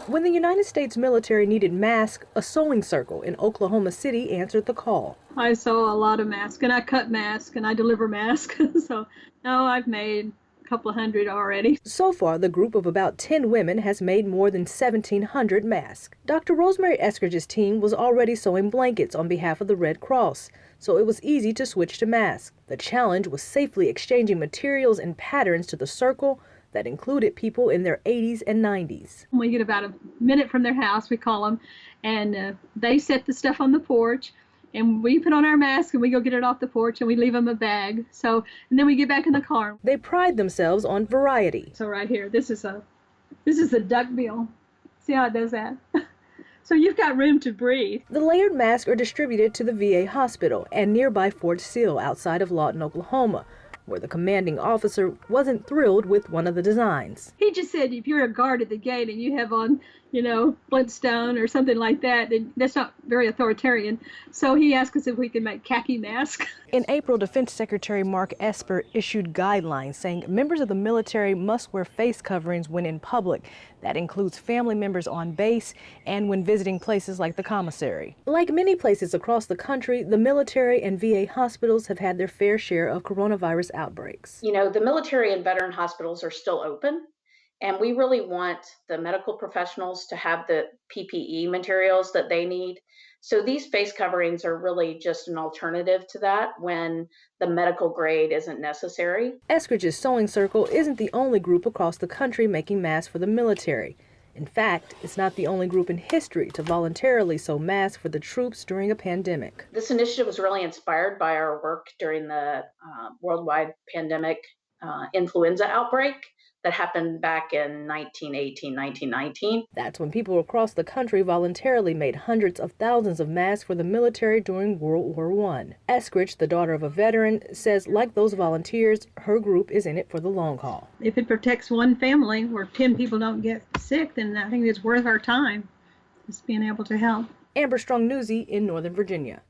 When the United States military needed masks, a sewing circle in Oklahoma City answered the call. I sew a lot of masks, and I cut masks, and I deliver masks. So now I've made a couple of hundred already. So far, the group of about 10 women has made more than 1,700 masks. Dr. Rosemary Eskridge's team was already sewing blankets on behalf of the Red Cross, so it was easy to switch to masks. The challenge was safely exchanging materials and patterns to the circle that included people in their 80s and 90s. We get about a minute from their house, we call them, and they set the stuff on the porch, and we put on our mask and we go get it off the porch, and we leave them a bag. So, and then we get back in the car. They pride themselves on variety. So right here, this is a duck bill. See how it does that? So you've got room to breathe. The layered masks are distributed to the VA hospital and nearby Fort Sill outside of Lawton, Oklahoma, where the commanding officer wasn't thrilled with one of the designs. He just said if you're a guard at the gate and you have on, Flintstone or something like that, then that's not very authoritarian. So he asked us if we could make khaki masks. In April, Defense Secretary Mark Esper issued guidelines saying members of the military must wear face coverings when in public. That includes family members on base and when visiting places like the commissary. Like many places across the country, the military and VA hospitals have had their fair share of coronavirus outbreaks. The military and veteran hospitals are still open, and we really want the medical professionals to have the PPE materials that they need. So these face coverings are really just an alternative to that when the medical grade isn't necessary. Eskridge's Sewing Circle isn't the only group across the country making masks for the military. In fact, it's not the only group in history to voluntarily sew masks for the troops during a pandemic. This initiative was really inspired by our work during the worldwide pandemic influenza outbreak that happened back in 1918, 1919. That's when people across the country voluntarily made hundreds of thousands of masks for the military during World War I. Eskridge, the daughter of a veteran, says like those volunteers, her group is in it for the long haul. If it protects one family where 10 people don't get sick, then I think it's worth our time, just being able to help. Amber Strong, Newsy in Northern Virginia.